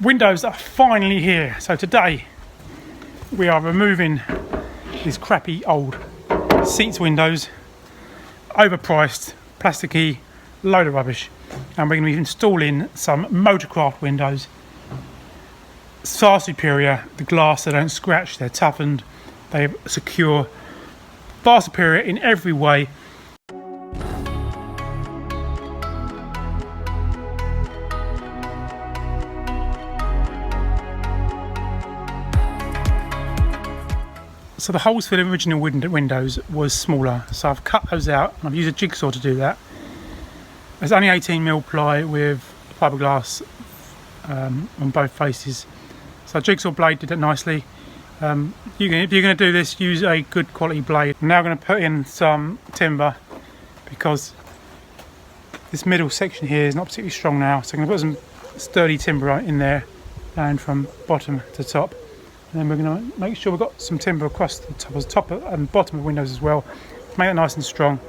Windows are finally here. So today we are removing these crappy old Seitz windows, overpriced, plasticky, load of rubbish, and we're going to be installing some Motorcraft windows. Far superior. The glass, they don't scratch, they're toughened, they're secure, far superior in every way. So the holes for the original windows was smaller, so I've cut those out and I've used a jigsaw to do that. There's only 18mm ply with fiberglass on both faces, so a jigsaw blade did it nicely. If you're going to do this, use a good quality blade. I'm now going to put in some timber because this middle section here is not particularly strong now, so I'm going to put some sturdy timber in there, down from bottom to top. And then we're going to make sure we've got some timber across the top and bottom of windows as well, to make it nice and strong.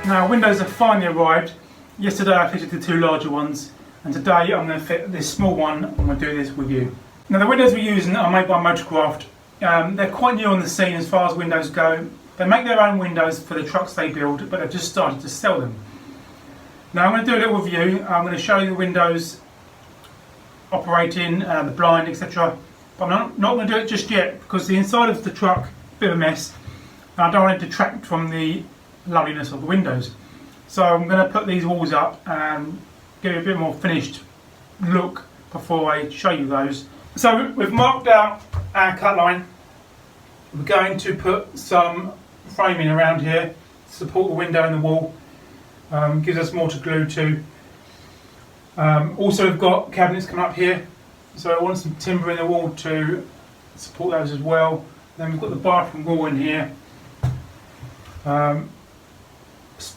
Now, windows have finally arrived. Yesterday I fitted the two larger ones, and today I'm going to fit this small one. I'm going to do this with you. Now, the windows we're using are made by Motorcraft. They're quite new on the scene as far as windows go. They make their own windows for the trucks they build, but they've just started to sell them. Now I'm going to do a little review. I'm going to show you the windows operating, the blind, etc. But I'm not going to do it just yet because the inside of the truck is a bit of a mess, and I don't want to detract from the loveliness of the windows. So I'm going to put these walls up and give it a bit more finished look before I show you those. So we've marked out our cut line. We're going to put some framing around here to support the window and the wall. Gives us more to glue to. Also we've got cabinets coming up here, so I want some timber in the wall to support those as well. Then we've got the bathroom wall in here.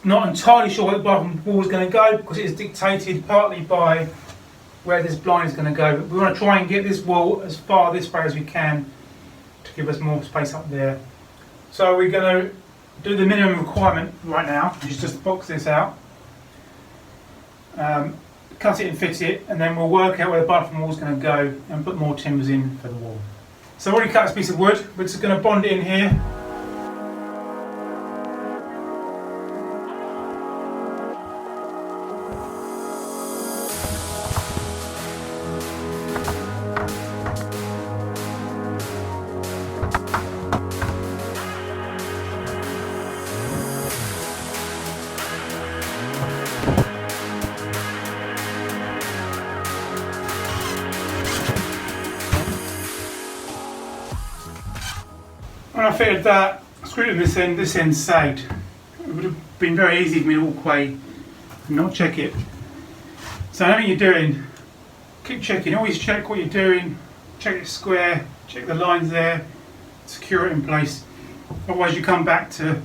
Not entirely sure where the bathroom wall is going to go because it is dictated partly by where this blind is going to go. But we want to try and get this wall as far this way as we can to give us more space up there. So we're going to do the minimum requirement right now, which is just box this out, cut it and fit it, and then we'll work out where the bathroom wall is going to go and put more timbers in for the wall. So I've already cut this piece of wood. We're just going to bond it in here. When I fitted that, I screwed in this end sagged. It would have been very easy for me to walk away and not check it. So whatever you're doing, keep checking. Always check what you're doing, check it's square, check the lines there, secure it in place. Otherwise you come back to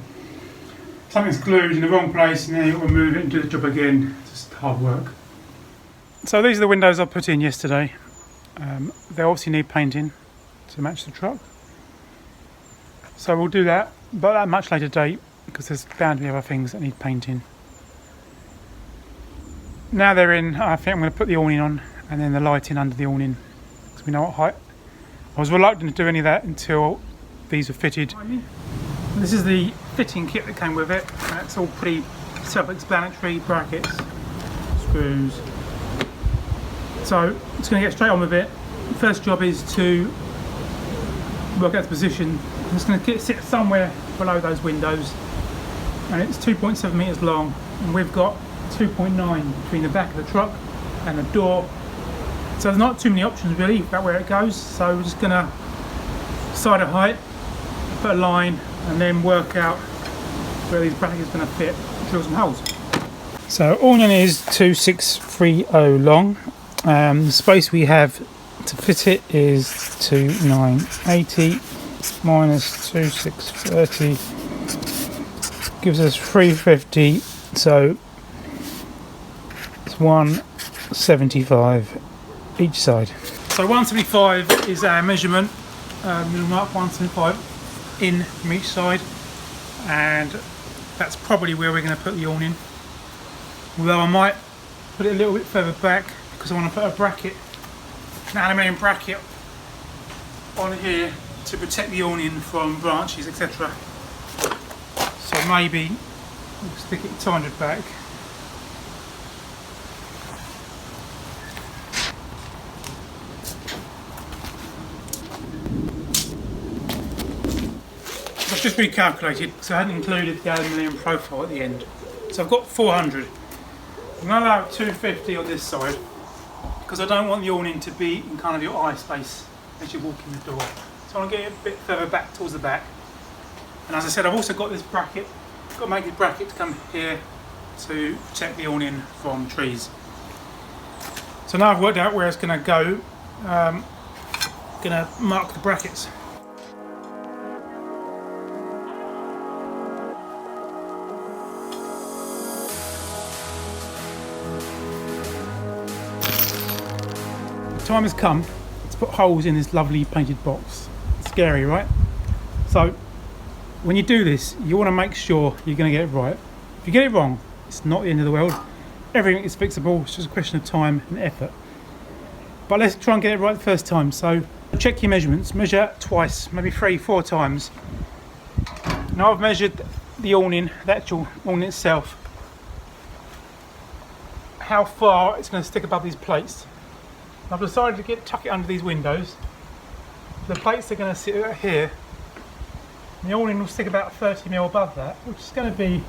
something's glued in the wrong place and then you'll remove it and do the job again. It's just hard work. So these are the windows I put in yesterday. They obviously need painting to match the truck. So we'll do that, but at a much later date because there's bound to be other things that need painting. Now they're in, I think I'm going to put the awning on and then the lighting under the awning because we know what height. I was reluctant to do any of that until these were fitted. This is the fitting kit that came with it, and it's all pretty self-explanatory: brackets, screws. So just going to get straight on with it. The first job is to work out the position. I'm just going to sit somewhere below those windows, and it's 2.7 metres long, and we've got 2.9 between the back of the truck and the door. So there's not too many options really about where it goes. So we're just gonna decide a height, put a line, and then work out where these brackets are gonna fit, drill some holes. So Awning is 2630 long. The space we have to fit it is 2980 minus 2630 gives us 350, so it's 175 each side. So 175 is our measurement. We'll mark 175 in from each side, and that's probably where we're going to put the awning. Although I might put it a little bit further back because I want to put a bracket, an aluminium bracket on here to protect the awning from branches, etc. So maybe we'll stick it 200 back. I've just recalculated because I hadn't included the aluminium profile at the end. So I've got 400. I'm going to allow 250 on this side because I don't want the awning to be in kind of your eye space as you walk in the door. So I want to get it a bit further back towards the back. And as I said, I've also got this bracket. I've got to make this bracket to come here to protect the awning from trees. So now I've worked out where it's going to go. I'm going to mark the brackets. The time has come to put holes in this lovely painted box. Scary, right? So when you do this, you want to make sure you're going to get it right. If you get it wrong, it's not the end of the world. Everything is fixable. It's just a question of time and effort. But let's try and get it right the first time. So check your measurements. Measure twice, maybe 3-4 times. Now I've measured the awning, the actual awning itself, how far it's going to stick above these plates. I've decided to tuck it under these windows. The plates are going to sit right here. The awning will stick about 30mm above that, which is going to be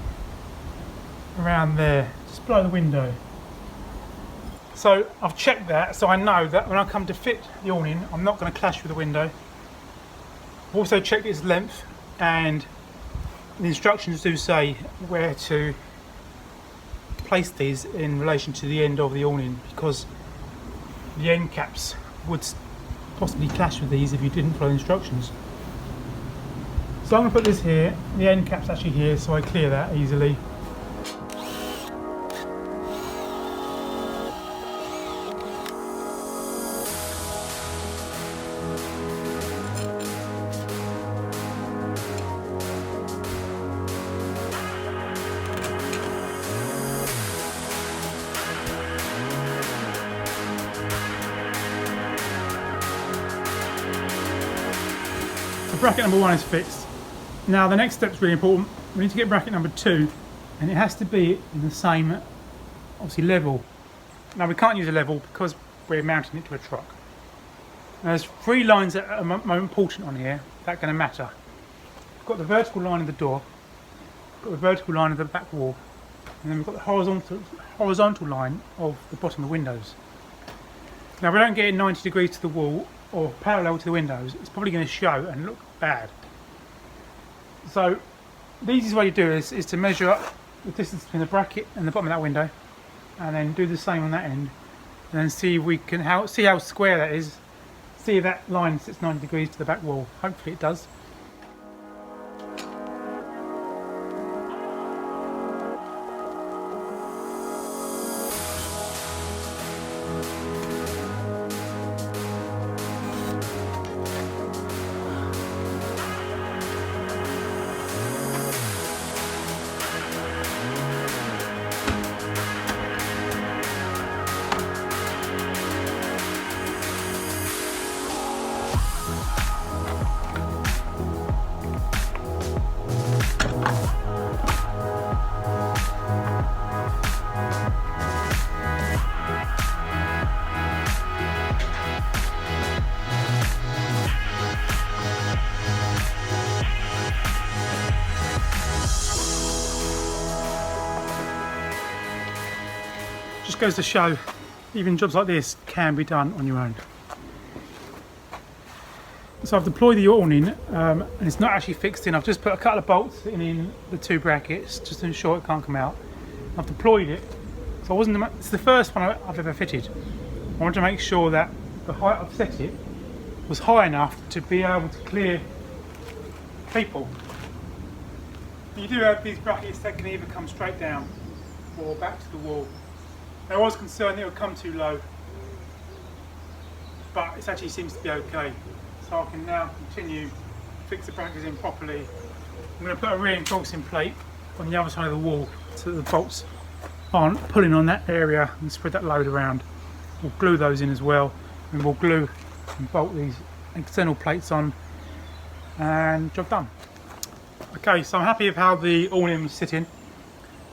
around there, just below the window. So I've checked that, so I know that when I come to fit the awning, I'm not going to clash with the window. I've also checked its length, and the instructions do say where to place these in relation to the end of the awning, because the end caps would possibly clash with these if you didn't follow the instructions. So I'm going to put this here, the end cap's actually here, so I clear that easily. Bracket number 1 is fixed. Now the next step is really important. We need to get bracket number 2, and it has to be in the same, obviously, level. Now we can't use a level because we're mounting it to a truck. Now, there's 3 lines that are more important on here that are going to matter. We've got the vertical line of the door, we've got the vertical line of the back wall, and then we've got the horizontal line of the bottom of the windows. Now we don't get it 90 degrees to the wall or parallel to the windows, it's probably going to show and look bad. So the easiest way to do this is to measure up the distance between the bracket and the bottom of that window, and then do the same on that end, and then see if we can see how square that is, see if that line sits 90 degrees to the back wall. Hopefully it does. Just goes to show even jobs like this can be done on your own. So I've deployed the awning and it's not actually fixed in. I've just put a couple of bolts in the 2 brackets just to ensure it can't come out. I've deployed it, so it's the first one I've ever fitted. I wanted to make sure that the height I've set it was high enough to be able to clear people. You do have these brackets that can either come straight down or back to the wall. I was concerned it would come too low, but it actually seems to be okay. So I can now continue to fix the brackets in properly. I'm going to put a reinforcing plate on the other side of the wall so that the bolts aren't pulling on that area and spread that load around. We'll glue those in as well, and we'll glue and bolt these external plates on, and job done. Okay, so I'm happy with how the awning was sitting.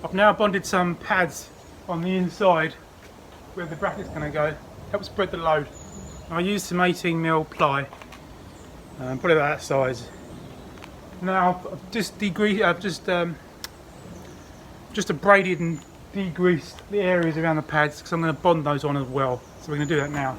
I've now bonded some pads on the inside where the bracket's going to go, help spread the load. I used some 18mm ply, probably about that size. Now I've just abraded and degreased the areas around the pads because I'm going to bond those on as well. So we're going to do that now.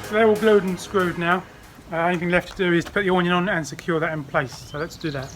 So they're all glued and screwed now. Only thing left to do is to put the awning on and secure that in place. So let's do that.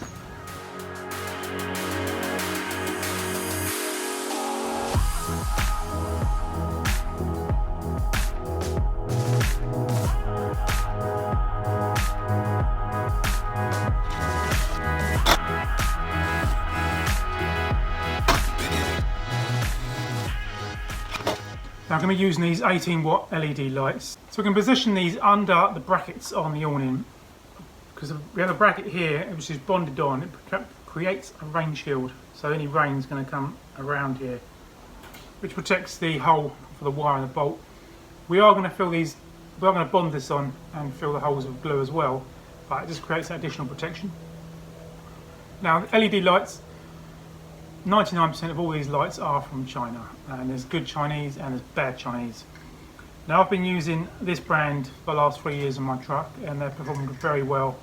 Now I'm going to be using these 18-watt LED lights. So we can position these under the brackets on the awning. Because we have a bracket here which is bonded on, it creates a rain shield. So any rain is going to come around here, which protects the hole for the wire and the bolt. We are going to fill these, we are going to bond this on and fill the holes with glue as well, but it just creates that additional protection. Now LED lights, 99% of all these lights are from China, and there's good Chinese and there's bad Chinese. Now I've been using this brand for the last 3 years on my truck and they're performing very well.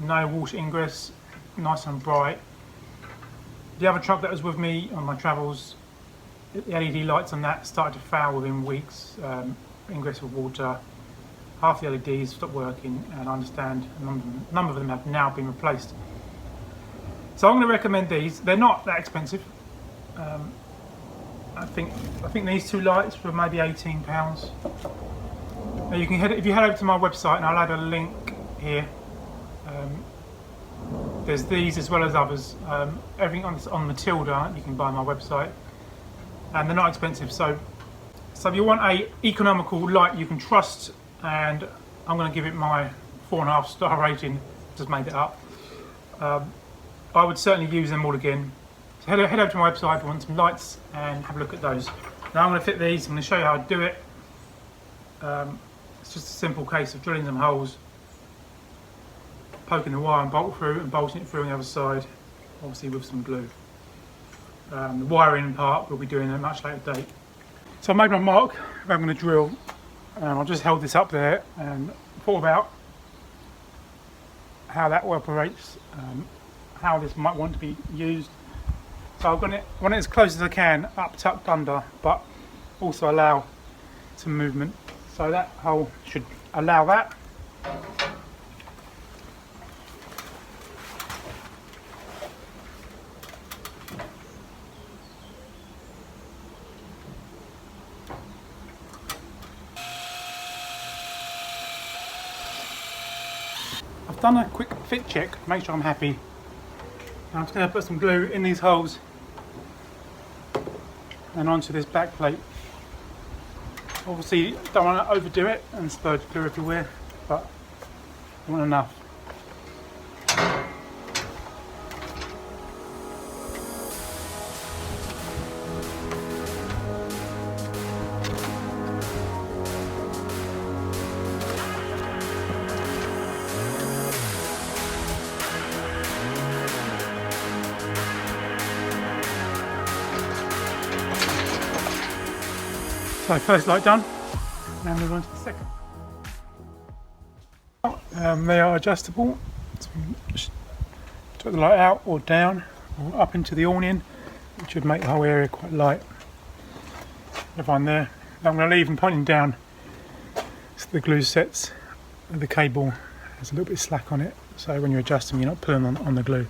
No water ingress, nice and bright. The other truck that was with me on my travels, the LED lights on that started to foul within weeks. Ingress of water, half the LEDs stopped working, and I understand a number of them have now been replaced. So I'm going to recommend these. They're not that expensive. I think these 2 lights were maybe £18. Now you can if you head over to my website, and I'll add a link here. There's these as well as others. Everything on Matilda you can buy on my website, and they're not expensive. So if you want a economical light you can trust, and I'm going to give it my 4.5 star rating. Just made it up. I would certainly use them all again. So head over to my website if you want some lights and have a look at those. Now I'm going to fit these. I'm going to show you how to do it. It's just a simple case of drilling some holes, poking the wire and bolt through, and bolting it through on the other side, obviously with some glue. The wiring part we'll be doing at a much later date. So I made my mark where I'm going to drill. I just held this up there and thought about how that operates. How this might want to be used. So I've got it, want it as close as I can, up, tucked under, but also allow some movement. So that hole should allow that. I've done a quick fit check to make sure I'm happy. I'm just going to put some glue in these holes and onto this back plate. Obviously don't want to overdo it and splurge glue everywhere, but I want enough. So first light done, now move on to the second. They are adjustable, so just take the light out or down or up into the awning, which would make the whole area quite light. Have one there. I'm going to leave them pointing down so the glue sets. The cable has a little bit of slack on it, so when you adjust them you're not pulling on the glue.